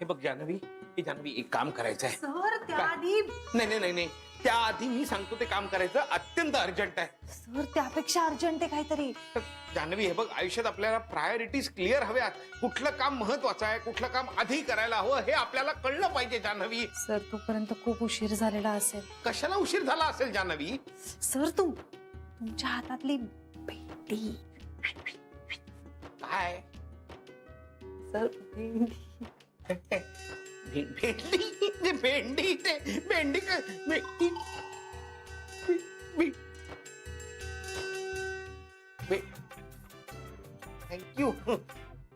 हे बघ जान्हवी, हे जान्हवी एक काम करायचं आहे. सर त्याआधी नाही नाही नाही नाही, त्याआधी मी सांगतो ते काम करायचं अत्यंत अर्जंट आहे. सर त्यापेक्षा अर्जंट आहे काहीतरी. तर जान्हवी हे बघ, आयुष्यात आपल्याला प्रायोरिटीज क्लिअर हव्यात. कुठलं काम महत्वाचं आहे, कुठलं काम आधी करायला हवं हे आपल्याला कळलं पाहिजे जान्हवी. सर तोपर्यंत खूप उशीर झालेला असेल. कशाला उशीर झाला असेल जान्हवी? सर तुमच्या हातातली भेंडी. काय सर भेंडी भेंडी ते भेंडी काय thank you.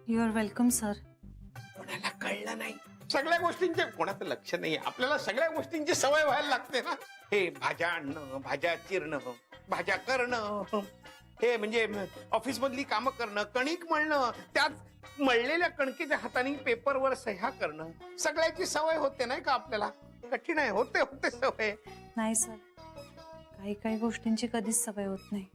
You are welcome sir. कोणाला कळलं नाही, सगळ्या गोष्टींचे कोणाचं लक्ष नाही. आपल्याला सगळ्या गोष्टींची सवय व्हायला लागते ना. हे भाज्या आणणं, भाज्या चिरणं, भाज्या करणं, हे म्हणजे ऑफिस मधली कामं करणं, कणिक मळणं, त्यात मळलेल्या कणकेच्या हाताने पेपरवर सह्या करणं, सगळ्याची सवय होते नाही का आपल्याला? कठीण आहे, होते होते सवय. नाही सर, काही गोष्टींची कधीच सवय होत नाही.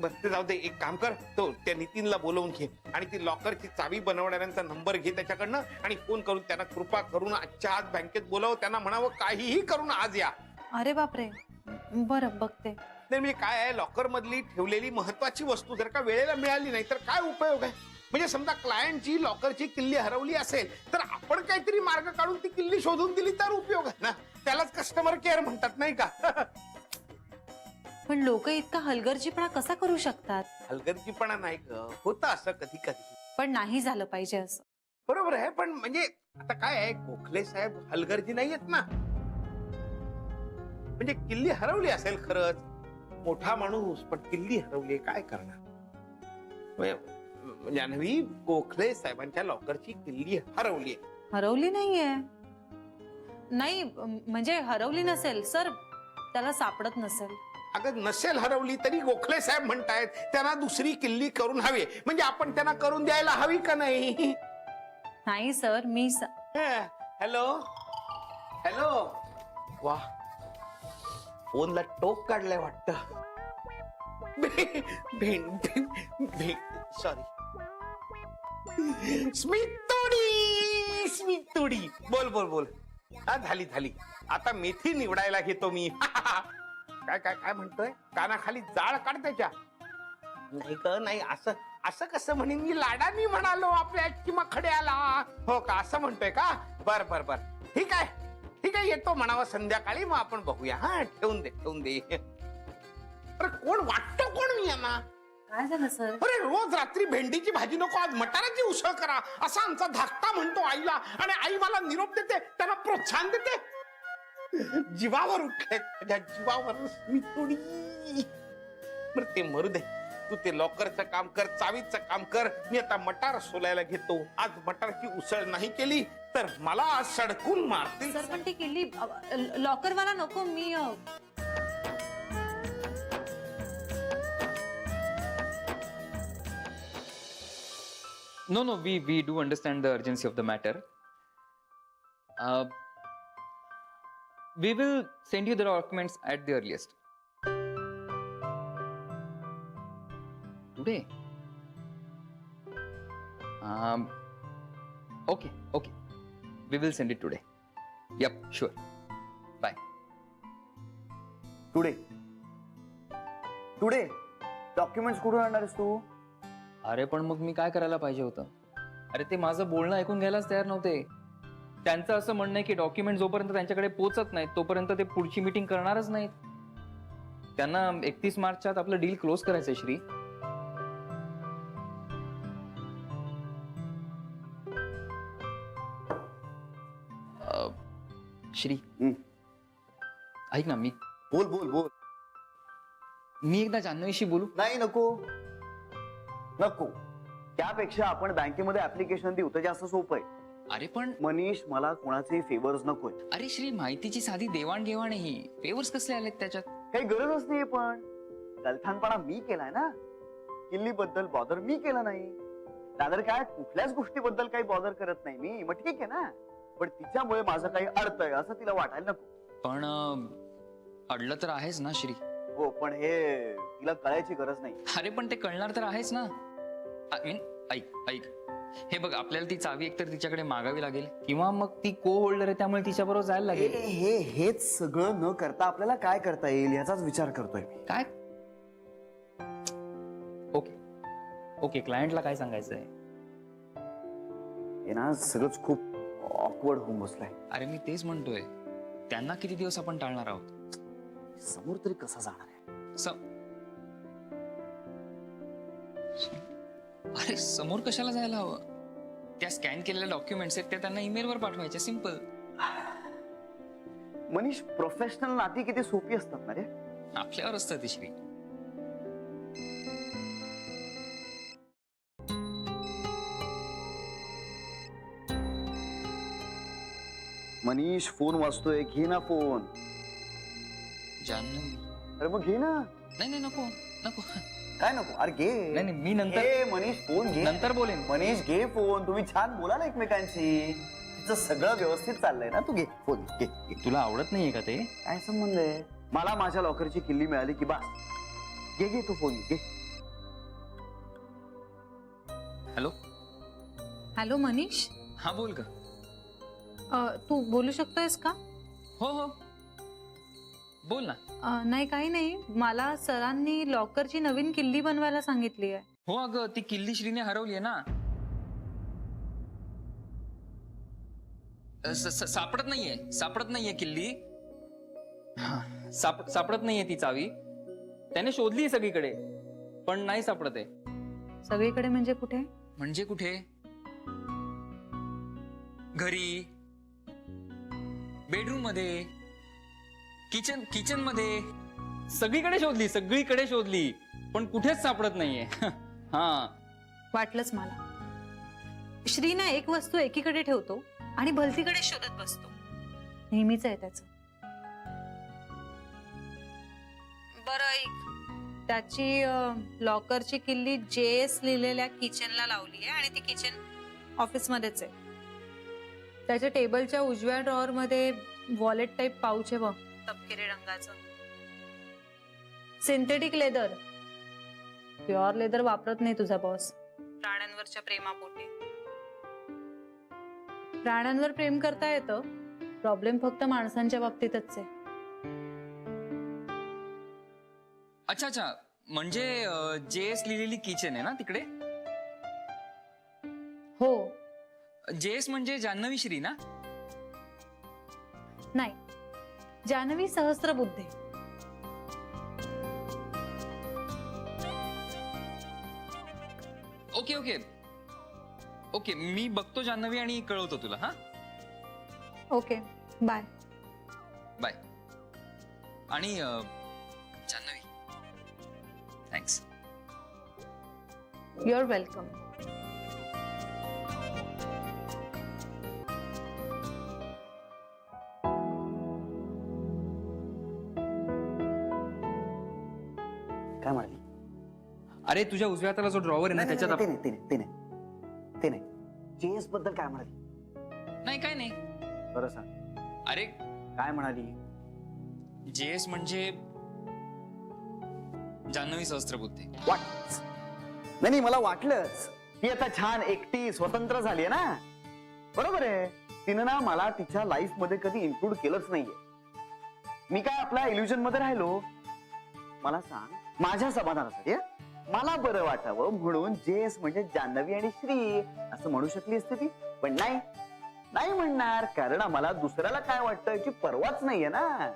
बस ते जाऊ दे, एक काम कर, तो त्या नितीनला बोलवून घे आणि ती लॉकरची चावी बनवणाऱ्यांचा नंबर घे त्याच्याकडनं आणि फोन करून त्यांना कृपा करून आजच्या आज बँकेत बोलाव. त्यांना म्हणावं काहीही करून आज या. अरे बापरे, बरं बघते. नाही म्हणजे काय आहे, लॉकर मधली ठेवलेली महत्वाची वस्तू जर का वेळेला मिळाली नाही तर काय उपयोग आहे? म्हणजे समजा क्लायंटची लॉकरची किल्ली हरवली असेल तर आपण काहीतरी मार्ग काढून ती किल्ली शोधून दिली तर उपयोग आहे ना. त्यालाच कस्टमर केअर म्हणतात नाही का? पण लोक इतका हलगर्जीपणा कसा करू शकतात? हलगर्जीपणा नाही ग, होतं असं कधी कधी. पण नाही झालं पाहिजे असं. बरोबर आहे, पण म्हणजे आता काय आहे, गोखले साहेब हलगर्जी नाही आहेत ना. म्हणजे किल्ली हरवली असेल खरंच, मोठा माणूस, पण किल्ली हरवली काय करणार? जान्हवी, गोखले साहेबांच्या लॉकरची किल्ली हरवली. हरवली नाहीये. नाही म्हणजे हरवली नसेल सर, त्याला सापडत नसेल. अगं नसेल हरवली तरी गोखले साहेब म्हणतायत त्यांना दुसरी किल्ली करून हवी, म्हणजे आपण त्यांना करून द्यायला हवी का नाही? नाही सर, मी हॅलो हॅलो, वा फोनला टोक काढलाय वाटत. सॉरी, स्मितोडी. बोल बोल बोल. हा झाली झाली, आता मेथी निवडायला घेतो मी. काय काय काय म्हणतोय? कानाखाली जाळ काढ त्याच्या. नाही ग नाही, असं असं कसं म्हणेन मी? लाडानी म्हणालो आपल्या किंवा खड्याला. हो का, असं म्हणतोय का? बर बर बर, ठीक आहे ठीक आहे, येतो म्हणावं संध्याकाळी, मग आपण बघूया. हा ठेवून दे ठेवून दे. अरे कोण वाटतो कोण मी यांना? काय झालं सर? अरे रोज रात्री भेंडीची भाजी नको, आज मटाराची उसळ करा, असा आमचा धाकटा म्हणतो आईला, आणि आई मला निरोप देते, त्यांना प्रोत्साहन देते. जीवावर उठले, माझ्या जीवावर. मी थोडी बरं ते मरू दे, तू ते लॉकरचं काम कर, चावीचं काम कर. मी आता मटार सोलायला घेतो. आज मटारची उसळ नाही केली तर मला आज सडकून मारतील. सर पण ती किल्ली लॉकरवाला नको. मी No, we do understand the urgency of the matter. We will send you the documents at the earliest. Today? Okay. We will send it today. Yep, sure. Bye. Today documents कुठून आणणार आहेस तू? अरे पण मग मी काय करायला पाहिजे होतं? अरे ते माझं बोलणं ऐकून घ्यायलाच तयार नव्हते. त्यांचं असं म्हणणं आहे की डॉक्युमेंट जोपर्यंत त्यांच्याकडे पोहोचत नाहीत तोपर्यंत ते पुढची मीटिंग करणारच नाहीत. त्यांना 31 मार्चच्या आत आपलं डील क्लोज करायचंय. श्री, श्री ऐक ना, बोल. मी एकदा जान्हवीशी बोलू? नाही, नको. त्यापेक्षा आपण बँकेमध्ये ऍप्लिकेशन देऊ, तर जास्त सोपं आहे. अरे पण मनीष, मला कोणाचे फेवर्स नकोय. अरे श्री, माहितीची साधी देवाणघेवाण ही फेवर्स कसले आलेत त्याच्यात? काही गरजच नाहीये. पण गलथानपणा मी केलाय ना. किल्ली बद्दल बॉदर मी केलं नाही. दादर काय कुठल्याच गोष्टीबद्दल काही बॉदर करत नाही मी. मग ठीक आहे ना. पण तिच्यामुळे माझं काही अडतंय असं तिला वाटायला नको. पण अडलं तर आहेच ना श्री. हो, पण हे तिला कळायची गरज नाही. अरे पण ते कळणार तर आहेच ना. I mean, ऐक हे बघ, आपल्याला ती चावी एकतर तिच्याकडे मागावी लागेल किंवा मग ती को होल्डर आहे त्यामुळे तिच्याबरोबर जायला लागेल. हेच सगळं न करता आपल्याला काय करता येईल याचाच विचार करतोय मी. काय? ओके ओके, क्लायंटला काय सांगायचंय? हे ना सगळंच खूप ऑकवर्ड होऊन बसलंय. अरे मी तेच म्हणतोय, त्यांना किती दिवस आपण टाळणार आहोत? समोर तरी कसा जाणार आहे? अरे समोर कशाला जायला हवं? त्या स्कॅन केलेल्या डॉक्युमेंट्स आहेत त्या त्यांना ईमेलवर पाठवायच्या, सिंपल. मनीष, प्रोफेशनल नाती किती सोपी असतात ना रे. आपल्यावर असतं ती, श्री. मनीष, फोन वाजतोय, घे ना फोन. जान्हवी. अरे मग घे ना. नाही नाही, नको नको. काय नको? अरे घे. नाही नाही, मी नंतर घे मनीष, फोन घे. नंतर बोलेन. मनीष घे फोन. तुम्ही छान बोला ना एकमेकांशी. तुझं सगळं व्यवस्थित चाललंय ना. तू घे फोन, घे. तुला आवडत नाहीये का ते? काय संबंध आहे? मला माझ्या लॉकरची किल्ली मिळाली की बस. घे घे, तू फोन घे. हॅलो. हॅलो मनीष, हा बोल का. तू बोलू शकतोयस का? हो हो, बोल ना. नाही, काही नाही. मला सरांनी लॉकरची नवीन किल्ली बनवायला सांगितली आहे. हो अगं, ती किल्ली श्रीने हरवलीये ना. सापडत नाहीये किल्ली. सापडत नाहीये ती चावी. त्याने शोधली सगळीकडे पण नाही सापडत आहे. सगळीकडे म्हणजे कुठे? म्हणजे कुठे? घरी, बेडरूम मध्ये, किचन मध्ये, सगळीकडे शोधली पण कुठेच सापडत नाहीये. हा, वाटलंच मला. श्री ना एक वस्तू एकीकडे ठेवतो आणि भलतीकडे शोधत बसतो. नेहमीच आहे त्याचं. बरं ऐक, त्याची लॉकरची किल्ली JS लिहिलेल्या किचनला लावली आहे आणि ती किचन ऑफिसमध्येच आहे. त्याच्या टेबलच्या उजव्या ड्रॉअर मध्ये वॉलेट टाईप पाऊच आहे बघ, तपकिरी रंगाचं. Synthetic leather. प्युअर लेदर वापरत नाही तुझा बॉस, प्राण्यांवरच्या प्रेमापोटी. प्राण्यांवर प्रेम करता येतं, प्रॉब्लेम फक्त माणसांच्या बाबतीतच आहे. अच्छा, म्हणजे JS लिहिलेली किचन आहे ना तिकडे. हो. JS म्हणजे जान्हवी श्री ना. नाही, Janhavi Sahasrabuddhe. Okay okay okay, मी बघतो जान्हवी आणि कळवतो तुला. हा, ओके, बाय. बाय. आणि जान्हवी, थँक्स. Your welcome. काय म्हणाली? अरे तुझ्या उजव्या हाताला जो ड्रॉवर आहे ना त्याच्यात ते नाही. JS बद्दल काय म्हणाली? नाही, काय नाही. बरं सांग. अरे काय म्हणाली? JS म्हणजे जान्हवी सहस्त्रबुद्धे. नाही, मला वाटलंच. ती आता छान एकटी स्वतंत्र झाली आहे ना. बरोबर आहे. तिनं ना मला तिच्या लाईफ मध्ये कधी इन्क्लूड केलंच नाहीये. मी काय आपल्या इल्युजन मध्ये राहिलो. मला सांग, माझ्या समाधानासाठी मला बरं वाटावं म्हणून JS म्हणजे जान्हवी आणि श्री असं म्हणू शकली असते ती. पण नाही म्हणणार, कारण आम्हाला दुसऱ्याला काय वाटतं याची पर्वाच नाहीये ना.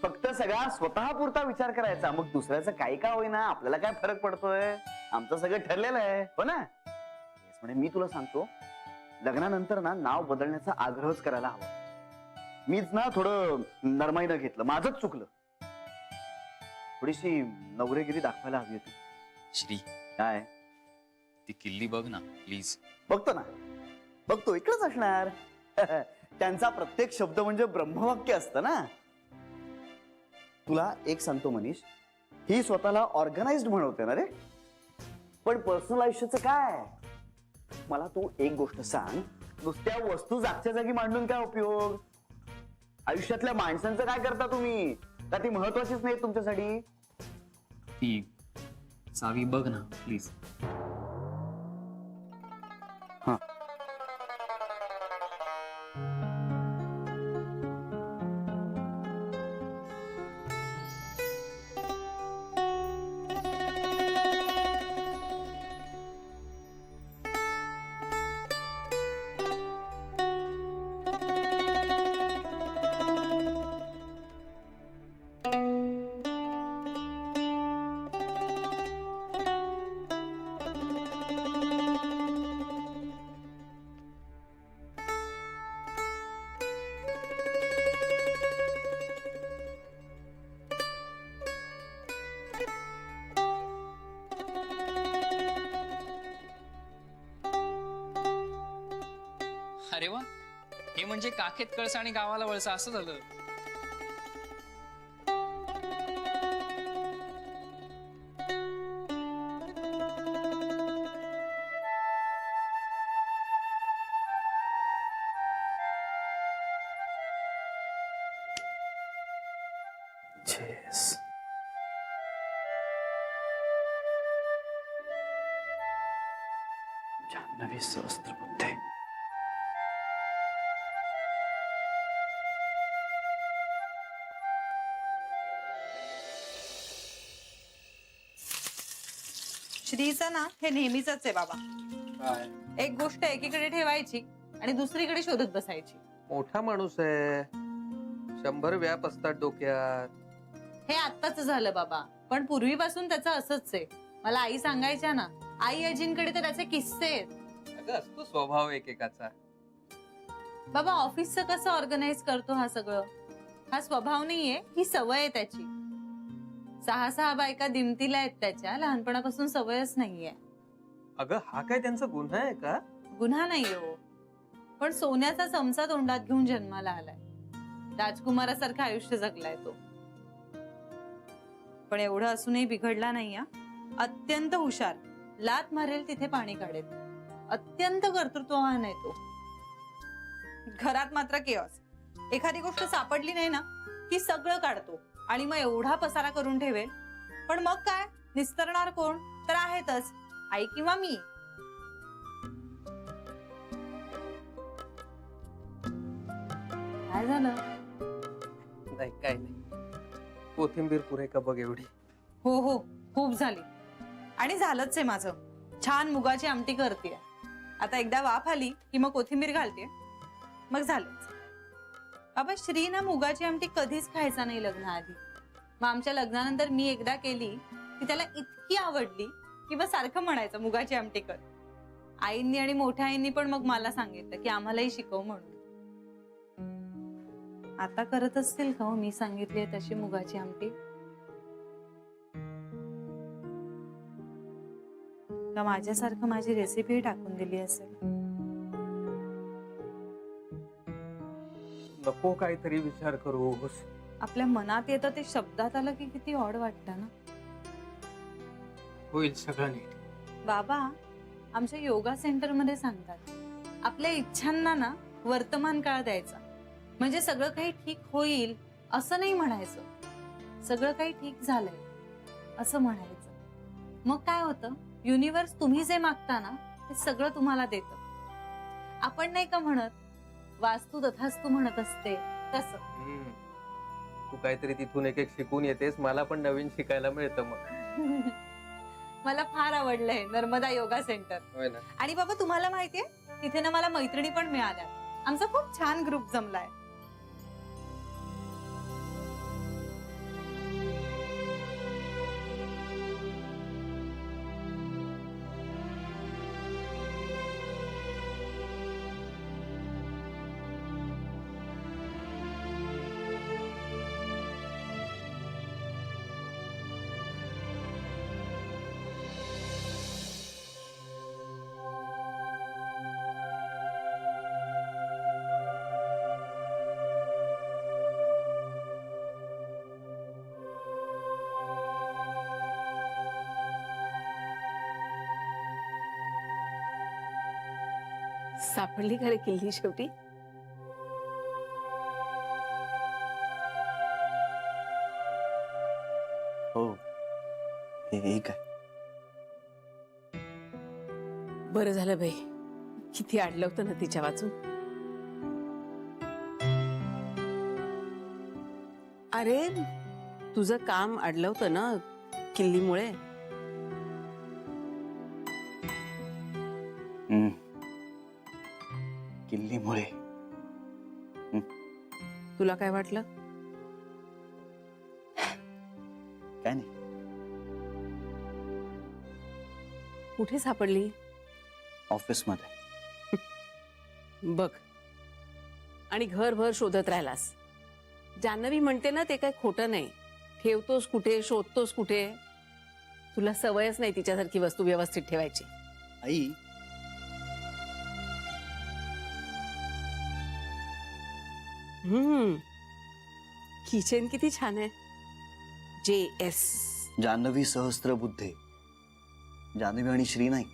फक्त सगळा स्वतः पुरता विचार करायचा. मग दुसऱ्याचं काही का होईना, आपल्याला काय फरक पडतोय? आमचं सगळं ठरलेलं आहे, हो ना. म्हणजे मी तुला सांगतो, लग्नानंतर ना नाव बदलण्याचा आग्रहच करायला हवा. मीच ना थोडं नरमाईनं घेतलं, माझंच चुकलं. थोडीशी नवरेगिरी दाखवायला हवी होती. श्री, काय? ती किल्ली बघ ना प्लीज. बघतो ना, बघतो. इकडेच असणार. त्यांचा प्रत्येक शब्द म्हणजे ब्रह्मवाक्य असतं ना. तुला एक सांगतो मनीष, ही स्वतःला ऑर्गनाइज्ड म्हणवते ना रे, पण पर्सनल आयुष्याचं काय? मला तू एक गोष्ट सांग, नुसत्या वस्तू जागच्या जागी मांडून काय उपयोग? आयुष्यातल्या माणसांचं काय करता तुम्ही? का ती महत्वाचीच नाही तुमच्यासाठी? ती चावी बघ ना प्लीज. हा, अरे वा, हे म्हणजे काखेत कळसा आणि गावाला वळसा असं झालं. जान्हवी सहस्त्रबुद्धे. श्रीचं ना हे नेहमीच आहे बाबा. काय एक गोष्ट एकीकडे ठेवायची आणि दुसरीकडे शोधत बसायची. मोठा माणूस आहे, 100 व्याप असतात डोक्यात. हे आत्ताच झालं बाबा, पण पूर्वीपासून त्याचं असंच आहे. मला आई सांगायच्या ना, आई अजींकडे तर त्याचे किस्से आहेत. अगं असतो स्वभाव एकेकाचा. बाबा ऑफिसचं कसं ऑर्गनाईज करतो हा सगळं, हा स्वभाव नाहीये, ही सवय आहे त्याची. 6 बायका दिमतीला आहेत त्याच्या, लहानपणापासून सवयच नाहीये. अगं हा काय त्यांचा गुन्हा आहे का? गुन्हा नाही हो, पण सोन्याचा चमचा तोंडात घेऊन जन्माला आलाय. राजकुमारासारखं आयुष्य जगलाय तो. पण एवढं असूनही बिघडला नाही हा. अत्यंत हुशार, लात मारेल तिथे पाणी काढेल. अत्यंत कर्तृत्ववान आहे तो. घरात मात्र केऑस. एखादी गोष्ट सापडली नाही ना की सगळं काढतो आणि मग एवढा पसारा करून ठेवेल. पण मग काय, निस्तरणार कोण? तर आहेतच आई किंवा मी. काय झालं? नाही काय नाही, कोथिंबीर पुरे का बघ एवढी. हो हो, खूप झाली. आणि झालंच आहे माझं. छान मुगाची आमटी करते. आता एकदा वाफ आली की मग कोथिंबीर घालते, मग झालंच. बाबा श्री ना मुगाची आमटी कधीच खायचा नाही लग्नाआधी. मग आमच्या लग्नानंतर मी एकदा केली की त्याला इतकी आवडली की मग सारखं म्हणायचं मुगाची आमटी कर. आईंनी आणि मोठ्या आईंनी पण मग मला सांगितलं की आम्हालाही शिकव म्हणून. आता करत असतील का हो मी सांगितली तशी मुगाची आमटी? का माझ्यासारखं माझी रेसिपी टाकून दिली असेल? नको काहीतरी विचार करूस. आपल्या मनात येतं ते शब्दात आलं की किती ऑड वाटतं ना. होईल सगळं नीट. बाबा आमच्या योगा सेंटर मध्ये सांगतात, आपल्या इच्छांना ना वर्तमान काळ द्यायचा. म्हणजे सगळं काही ठीक होईल असं नाही म्हणायचं, सगळं काही ठीक झालंय असं म्हणायचं. मग काय होतं, युनिव्हर्स तुम्ही जे मागता ना ते सगळं तुम्हाला देतं. आपण नाही का म्हणत, वास्तू तथास्तू म्हणत असते तसं. तू काहीतरी तिथून एक शिकून येतेस, मला पण नवीन शिकायला मिळतं मग. मला फार आवडलंय नर्मदा योगा सेंटर. होय ना. आणि बाबा तुम्हाला माहितीये, तिथे ना मला मैत्रिणी पण मिळाल्या. आमचा खूप छान ग्रुप जमलाय. सापडली का रे किल्ली शेवटी? हो, हे काय बरं झालं बाई, किती अडलं होतं ना तिच्या वाचून. अरे तुझं काम अडलं होतं ना किल्लीमुळे. किल्लीमुळे. तुला काय वाटलं? काय नाही. कुठे सापडली? ऑफिस मध्ये. बघ, आणि घरभर शोधत राहिलास. जान्हवी म्हणते ना ते काय खोटं नाही. ठेवतोस कुठे, शोधतोस कुठे. तुला सवयच नाही तिच्यासारखी वस्तू व्यवस्थित ठेवायची. आई किचन किती छान आहे. JS. जान्हवी सहस्त्रबुद्धे. जान्हवी आणि श्री नाही.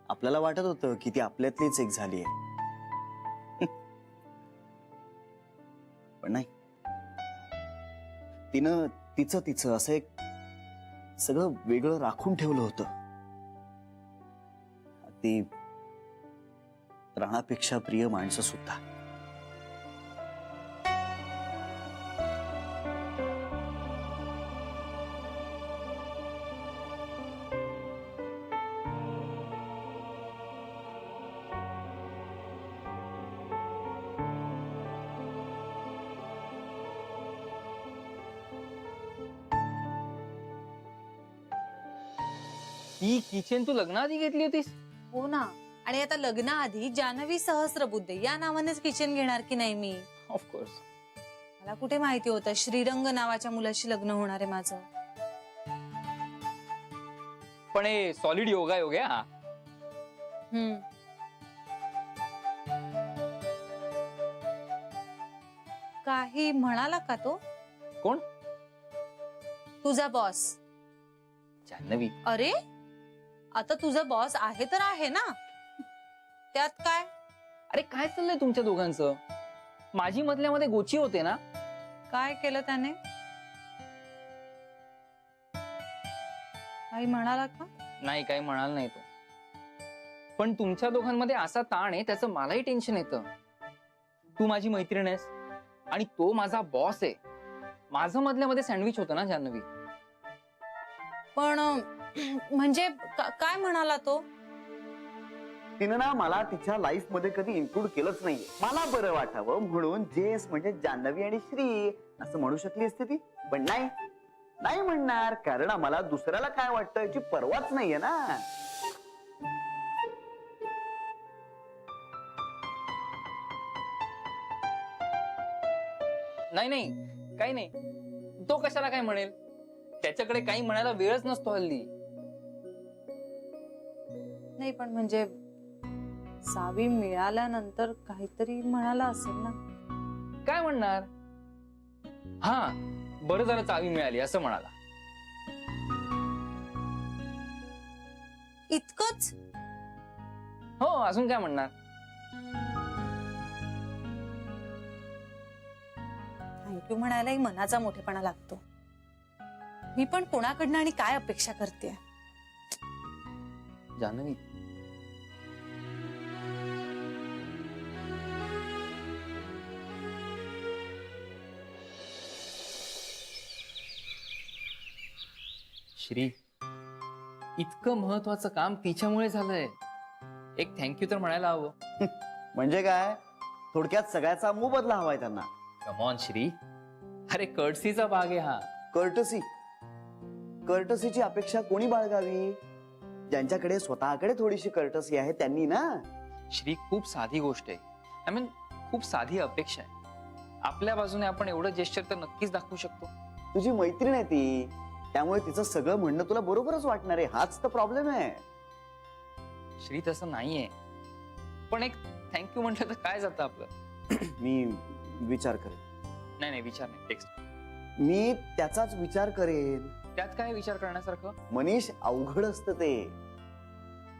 आपल्याला वाटत होतं की ती आपल्यातलीच एक झाली आहे. पण नाही, तिनं तिचं असं एक सगळं वेगळं राखून ठेवलं होतं. ती प्राणापेक्षा प्रिय माणसं सुद्धा. ही किचन तू लग्नाआधी घेतली होतीस? हो ना. आणि आता लग्नाआधी जान्हवी सहस्त्रबुद्धे या नावानेच किचन घेणार की नाही मी. ऑफकोर्स. मला कुठे माहिती होतं श्रीरंग नावाच्या मुलाशी लग्न होणार आहे माझं. पण हे सॉलिड योगा हा. हम्म. काही म्हणाला का तो? कोण? तुझा बॉस. जान्हवी. अरे आता तुझा बॉस आहे तर आहे ना, त्यात काय? अरे काय चाललंय तुमच्या दोघांचं? माझी मधल्यामध्ये गोची होते ना. काय केलं त्याने? काही म्हणाला का? नाही, काही म्हणाल नाही तो. पण तुमच्या दोघांमध्ये असा ताण आहे त्याचं मलाही टेन्शन येतं. तू माझी मैत्रीण आहेस आणि तो माझा बॉस आहे. माझं मधल्यामध्ये सँडविच होतं ना जान्हवी. पण म्हणजे काय म्हणाला तो? तिनं ना मला तिच्या लाईफ मध्ये कधी इन्क्लूड केलंच नाहीये. मला बरं वाटावं म्हणून JS म्हणजे जान्हवी आणि श्री असं म्हणू शकली असते ती. पण नाही म्हणणार, कारण आम्हाला दुसऱ्याला काय वाटतं याची पर्वाच नाहीये ना. नाही, काही नाही. तो कशाला काय म्हणेल? त्याच्याकडे काही म्हणायला वेळच नसतो हल्ली. नाही पण म्हणजे सावी मिळाल्यानंतर काहीतरी म्हणाला असेल ना. काय म्हणणार? हा, बरं जरा चावी मिळाली असं म्हणाला. इतकंच? हो, अजून काय म्हणणार? थँक्यू म्हणायलाही मनाचा मोठेपणा लागतो. मी पण कोणाकडनं आणि काय अपेक्षा करते? जान्हवी, श्री, इतकं महत्वाचं काम तिच्यामुळे झालंय. एक थँक्यू तर म्हणायला हवं. म्हणजे काय, थोडक्यात सगळ्याचा मोबदला हवाय त्यांना. कम ऑन श्री, अरे कर्टसीचा भाग आहे हा. कर्टसीची अपेक्षा कोणी बाळगावी? ज्यांच्याकडे स्वतःकडे थोडीशी कर्टसी आहे त्यांनी ना. श्री, खूप साधी गोष्ट आहे. आय मीन खूप साधी अपेक्षा आहे. आपल्या बाजूने आपण एवढं जेस्चर तर नक्कीच दाखवू शकतो. तुझी मैत्रीण आहे ती, त्यामुळे तिचं सगळं म्हणणं तुला बरोबरच वाटणार आहे. हाच तर प्रॉब्लेम आहे. श्री, तसं नाहीये. पण एक थँक्यू म्हटलं तर काय जातं आपलं? मी विचार करेन. नाही, विचार नाही, टेक्स्ट. मी त्याचाच विचार करेन. त्यात काय विचार करण्यासारखं? मनीष, अवघड असतं ते.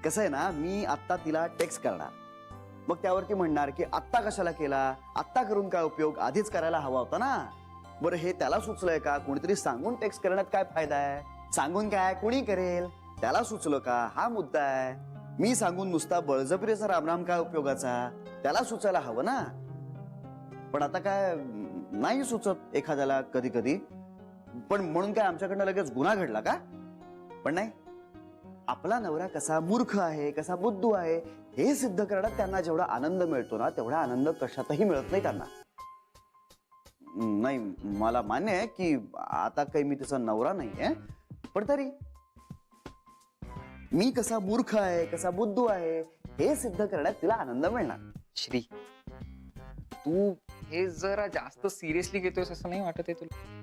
कसं आहे ना, मी आत्ता तिला टेक्स्ट करणार, मग त्यावरती म्हणणार की आत्ता कशाला केला, आत्ता करून काय उपयोग, आधीच करायला हवा होता ना. बरं, हे त्याला सुचलंय का? कोणीतरी सांगून टेक्स्ट करण्यात काय फायदा आहे? सांगून काय कोणी करेल? त्याला सुचलं का? हा मुद्दा आहे. मी सांगून नुसता बळजबरीचा रामराम काय उपयोगाचा? त्याला सुचायला हवं ना. पण आता काय नाही सुचत एखाद्याला कधी कधी. पण म्हणून काय आमच्याकडनं लगेच गुन्हा घडला का? पण नाही, आपला नवरा कसा मूर्ख आहे, कसा बुद्धू आहे हे सिद्ध करण्यात त्यांना जेवढा आनंद मिळतो ना, तेवढा आनंद कशातही मिळत नाही त्यांना. नाही, मला मान्य आहे की आता काही मी तिचा नवरा नाहीये, पण तरी मी कसा मूर्ख आहे, कसा बुद्धू आहे हे सिद्ध करण्यात तिला आनंद मिळणार. श्री, तू हे जरा जास्त सिरियसली घेतोयस असं नाही वाटत आहे तुला?